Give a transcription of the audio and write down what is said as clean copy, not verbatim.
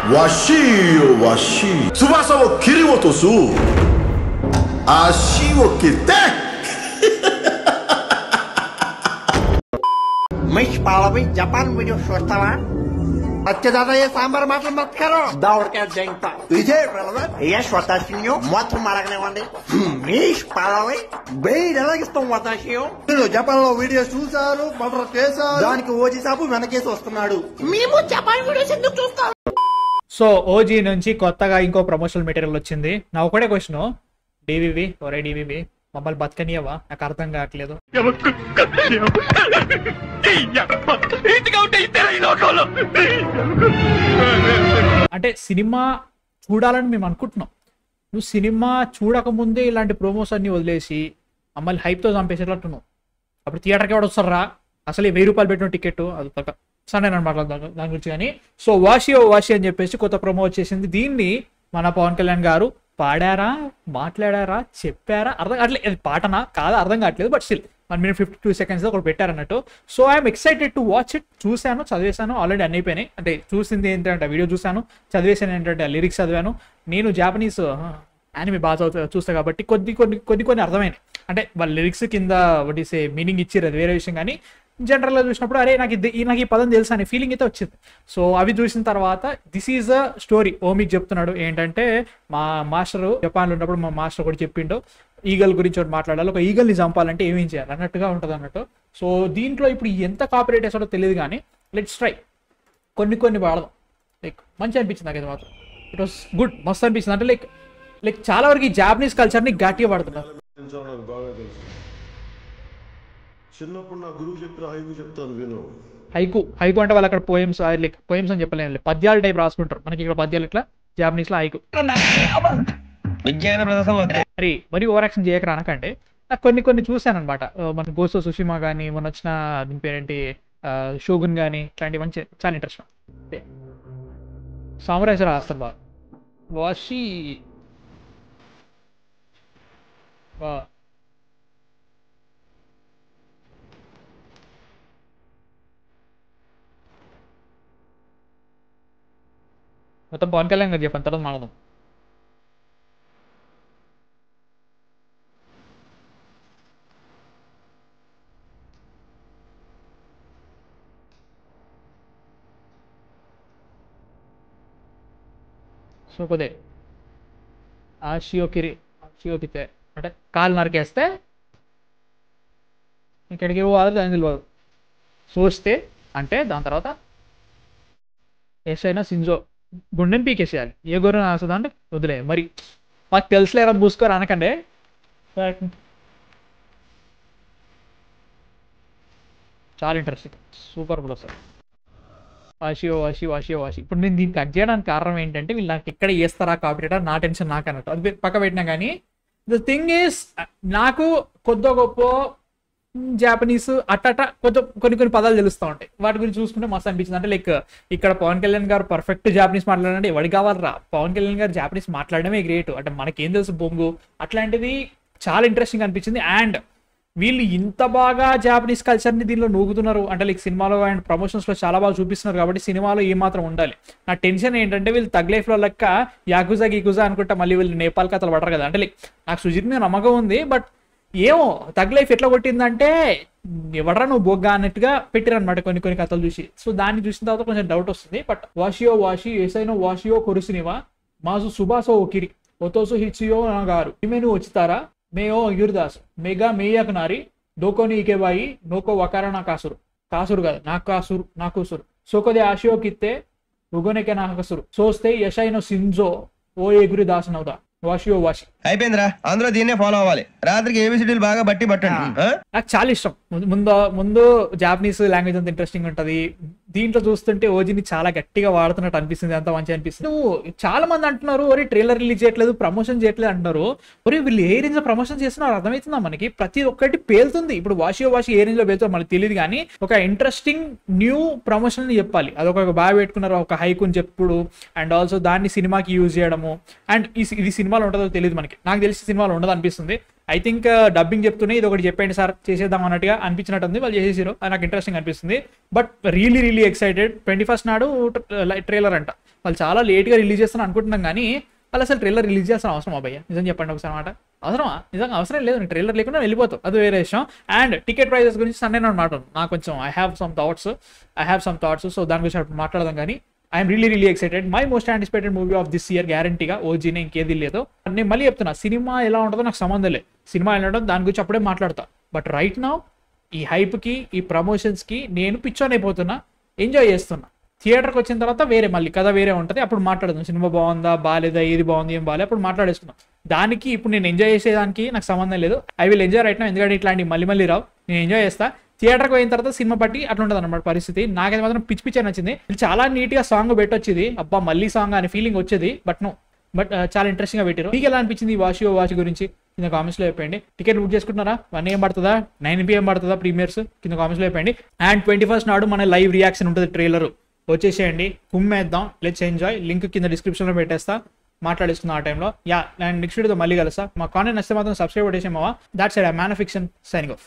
Washi o washi. Tsubasa wo kiri wo tosu. Ashi wo kite. Mish Pallavi, Japan video చూస్తావా? अच्छा दादा ये सांबर मात्र मत करो दौड़ के जंगता तुझे ये स्वतःसियो मत मारने वाले मिश पालावे बेड అలాగిస్తాం వతాషియో మీరు జపాన్ లో వీడియోస్ చూసారు మర్డర్ చేశారు దానికి ఓజీ సాబు వెనకేసి వస్తున్నాడు మేము జపాన్ వీడియోస్ ఎందుకు చూస్తాం సో ఓజీ నుంచి కొత్తగా ఇంకో ప్రమోషనల్ మెటీరియల్ వచ్చింది నా ఒకటే క్వశ్చన్ డివివి ఒరే డివివి మమ్మల్ని బతకనియవా నాకు అర్థం కావట్లేదు అంటే సినిమా చూడాలని మేము అనుకుంటున్నాం నువ్వు సినిమా చూడకముందే ఇలాంటి ప్రోమోస్ అన్ని వదిలేసి మమ్మల్ని హైప్తో చంపేసేటట్టున్నావు అప్పుడు థియేటర్కి ఎవడు వస్తారా అసలు 1000 రూపాయలు పెట్టిన టికెట్ అది తగ్గ సరే నేను మాట్లాడదాం దాని గురించి కానీ సో వాషి అని చెప్పేసి కొత్త ప్రోమో వచ్చేసింది దీన్ని మన పవన్ కళ్యాణ్ గారు పాడారా మాట్లాడారా చెప్పారా అర్థం కావట్లేదు అది పాటనా కాదా అర్థం కావట్లేదు బట్ స్టిల్ 1 minute 52 seconds ఒకటి పెట్టారన్నట్టు so I'm excited to watch it చూశాను చదివేశాను ఆల్రెడీ అన్ని అయిపోయినాయి అంటే చూసింది ఏంటంటే వీడియో చూశాను చదివేశాను ఏంటంటే లిరిక్స్ చదివాను నేను జాపనీస్ యానిమే బాగా చూస్తా కాబట్టి కొన్ని అర్థమైనాయి అంటే వాళ్ళ లిరిక్స్ కింద వాట్ ఈస్ ఏ మీనింగ్ ఇచ్చారు అది వేరే విషయం కానీ జనరల్గా చూసినప్పుడు అరే నాకు ఈ పదం తెలుసు అనే ఫీలింగ్ అయితే వచ్చింది సో అవి చూసిన తర్వాత this is a story ohmic చెప్తున్నాడు ఏంటంటే మా మాస్టర్ జపాన్లో ఉన్నప్పుడు మా మాస్టర్ కూడా చెప్పిండో ఈగల్ గురించి ఒకటి మాట్లాడాలి ఒక ఈగల్ని చంపాలంటే ఏమేం చేయాలి అన్నట్టుగా ఉంటుంది అన్నట్టు సో దీంట్లో ఇప్పుడు ఎంత కాపరేట్ వేసాడో తెలియదు కానీ లెట్స్ ట్రై కొన్ని వాడదాం లైక్ మంచి అనిపించింది నాకైతే మాత్రం ఇట్ వాస్ గుడ్ మస్తు అనిపించింది అంటే లైక్ చాలా వరకు ఈ జాపనీస్ కల్చర్ని గట్టిగా వాడుతున్నారు చిన్నప్పుడు నా గురువు చెప్పిన హైకు చెప్తాను విను హైకు అంటే వాళ్ళు అక్కడ పోయమ్స్ లైక్ పోయమ్స్ అని చెప్పలేము పద్యాలు టైప్ రాసుకుంటారు మనకి ఇక్కడ పద్యాలు ఇట్లా జాపనీస్ లో హైకు మరి ఓవర్ యాక్షన్ చేయక రానకంటే నాకు కొన్ని చూశాను అనమాట మన గోసో సుషిమా కానీ మొన్న వచ్చిన దీని పేరేంటి షోగున్ కానీ ఇట్లాంటివి మంచి చాలా ఇంట్రెస్ట్ సామరైజ్ రాస్తారు బాగా వాషి మొత్తం పవన్ కళ్యాణ్ గారు చెప్పాను తర్వాత మాట్లాడదాం సో కొద్దే షియోకితే అంటే కాలు నరికేస్తే ఇక్కడికి పోవాలి దాని తెలియదు చూస్తే అంటే దాని తర్వాత ఏసైనా సింజో గుండెని పీకేసేయాలి ఏ గొర్రె వస్తుందా అంటే వదిలే మరి మాకు తెలుసులేరా పూసుకోరు అనకండి చాలా ఇంట్రెస్టింగ్ సూపర్ కూడా సార్ వాషి ఇప్పుడు నేను దీన్ని కట్ చేయడానికి కారణం ఏంటంటే వీళ్ళు నాకు ఎక్కడ వేస్తారా కాపీరేటర్ నా టెన్షన్ నాకు అన్నట్టు అది పక్క పెట్టినా కానీ ద థింగ్ ఈస్ నాకు కొద్ది గొప్ప జాపనీస్ అట్ట కొన్ని పదాలు తెలుస్తూ ఉంటాయి వాటి గురించి చూసుకుంటే మస్తు అనిపించింది అంటే లైక్ ఇక్కడ పవన్ కళ్యాణ్ గారు పర్ఫెక్ట్ జాపనీస్ మాట్లాడాలంటే ఎవరికి కావాలరా పవన్ కళ్యాణ్ గారు జాపనీస్ మాట్లాడడమే గ్రేట్ అంటే మనకేం తెలుసు బొంగు అట్లాంటిది చాలా ఇంట్రెస్టింగ్ అనిపించింది అండ్ వీళ్ళు ఇంత బాగా జాపనీస్ కల్చర్ని దీనిలో నూగుతున్నారు అంటే లైక్ సినిమాలో అండ్ ప్రమోషన్స్లో చాలా బాగా చూపిస్తున్నారు కాబట్టి సినిమాలో ఏమాత్రం ఉండాలి నా టెన్షన్ ఏంటంటే వీళ్ళు తగ్ లైఫ్లో లెక్క యాకుజా గీకుజా అనుకుంటా మళ్ళీ వీళ్ళు నేపాల్ కథలు పడరు కదా అంటే లైక్ నాకు సుజిత్ మీద నమ్మకం ఉంది బట్ ఏమో తగ్ లైఫ్ ఎట్లా కొట్టిందంటే ఎవడరా నువ్వు బొగ్గా అన్నట్టుగా పెట్టిరనమాట కొన్ని కథలు చూసి సో దాన్ని చూసిన తర్వాత కొంచెం డౌట్ వస్తుంది బట్ వాషి ఏసైనో వాషియో కొరుసునివా మాసు సుబాసో ఓకిరి ఒతోసు హిచియో గారు ఇమెను వచ్చితారా మేయో యుర్దాస్ మెగా మేయక్ నారి డోకోని ఇకేబాయి నోకో వకారా నా కాసురు కదా నా కూసురు సోకొదే ఆశియో కిత్తే ఉగోనేకే నా కసురు సోస్తే యశైనో సింజో ఓ ఎగురి దాసనవుదా వాషి అయిపోయిందిరా అందరూ దీన్నే ఫాలో అవ్వాలి రాత్రికి ఏబిసిడీలు బాగా పట్టండి నాకు చాలా ఇష్టం ముందు జాపనీస్ లాంగ్వేజ్ అంత ఇంట్రెస్టింగ్ ఉంటది దీంట్లో చూస్తుంటే ఓజీని చాలా గట్టిగా వాడుతున్నట్టు అనిపిస్తుంది అంత మంచిగా అనిపిస్తుంది నువ్వు చాలా మంది అంటున్నారు ఒరే ట్రైలర్ రిలీజ్ చేయట్లేదు ప్రమోషన్ చేయట్లేదు అంటున్నారు ఒరే వీళ్ళు ఏ రేంజ్ లో ప్రమోషన్ చేస్తున్నారు అర్థమవుతుందా మనకి ప్రతి ఒక్కటి పేలుతుంది ఇప్పుడు వాషి ఏ రేంజ్ లో పేలుతుందో మనకి తెలియదు కానీ ఒక ఇంట్రెస్టింగ్ న్యూ ప్రమోషన్ చెప్పాలి అదొక బాగా పెట్టుకున్నారు ఒక హైకుని చెప్పుడు అండ్ ఆల్సో దాన్ని సినిమాకి యూజ్ చేయడము అండ్ ఇది సినిమాలో ఉంటుందో తెలియదు మనకి నాకు తెలిసి సినిమాలో ఉండదు అనిపిస్తుంది. ఐ థింక్ డబ్బింగ్ చెప్తూనే ఇది ఒకటి చెప్పండి సార్ చేసేద్దాం అన్నట్టుగా అనిపించినట్టుంది. వాళ్ళు చేసేసారు, అది నాకు ఇంట్రెస్టింగ్ అనిపిస్తుంది. But really excited. 21st నాడు ట్రైలర్ అంట. వాళ్ళు చాలా లేట్గా రిలీజ్ చేస్తాను అనుకుంటున్నాం, కానీ వాళ్ళు అసలు ట్రైలర్ రిలీజ్ చేస్తాను అవసరం అబ్బాయ్యా? నిజం చెప్పండి ఒకసారి మాట. అవసరమా? నిజంగా అవసరం లేదు. ట్రైలర్ లేకుండా వెళ్ళిపోతాం, అది వేరే విషయం. అండ్ టికెట్ ప్రైజెస్ గురించి సండే నాడు మాట్లాడు. నాకు కొంచెం I have some thoughts. So దాని గురించి అప్పుడు మాట్లాడదాం. కానీ I'm really excited. My most anticipated movie of this year గ్యారంటీగా. ఓజీనే, ఇంకేది లేదు. నేను మళ్ళీ చెప్తున్నా, సినిమా ఎలా ఉంటుందో నాకు సంబంధం లేదు. సినిమా ఎలా ఉంటుందో దాని గురించి అప్పుడే మాట్లాడతా. బట్ రైట్ నౌ ఈ హైప్కి, ఈ ప్రమోషన్స్కి నేను పిచ్చోన్ అయిపోతున్నా, ఎంజాయ్ చేస్తున్నా. థియేటర్కి వచ్చిన తర్వాత వేరే మళ్ళీ కథ వేరే ఉంటుంది, అప్పుడు మాట్లాడదాం. సినిమా బాగుందా బాగాలేదా, ఏది బాగుంది ఏం బాగాలేదు, అప్పుడు మాట్లాడేస్తున్నాం. దానికి ఇప్పుడు నేను ఎంజాయ్ చేసేదానికి నాకు సంబంధం లేదు. I will enjoy right now, ఎందుకంటే ఇట్లాంటివి మళ్ళీ రావు. నేను ఎంజాయ్ చేస్తా. థియేటర్కి పోయిన తర్వాత సినిమా బట్టి అట్లా ఉంటుంది అన్నమాట పరిస్థితి. నాకైతే మాత్రం పిచ్చి నచ్చింది. చాలా నీట్గా సాంగ్ పెట్టొచ్చింది, అబ్బా మళ్ళీ సాంగ్ అనే ఫీలింగ్ వచ్చేది. బట్ చాలా ఇంట్రెస్టింగ్గా పెట్టారు. మీకు ఎలా అనిపించింది ఈ వాచ్ గురించి కింద కామెంట్స్లో చెప్పండి. టికెట్ బుక్ చేసుకుంటున్నారా? 1 AM పడుతుందా, 9 PM పడుతుందా ప్రీమియర్స్? కింద కామెంట్స్లో చెప్పండి. అండ్ 21st నాడు మన లైవ్ రియాక్షన్ ఉంటుంది, ట్రైలర్ వచ్చేసేయండి, కుమ్మేద్దాం, లెట్స్ ఎంజాయ్. లింక్ కింద డిస్క్రిప్షన్లో పెట్టేస్తా, మాట్లాడేస్తున్నా ఆ టైంలో. యా, అండ్ నెక్స్ట్ వీడియోతో మళ్ళీ కలుస్తా. మా కాంటెంట్ నచ్చితే మాత్రం సబ్స్క్రైబ్ చేసేమావా. That's it. Man of fiction signing of.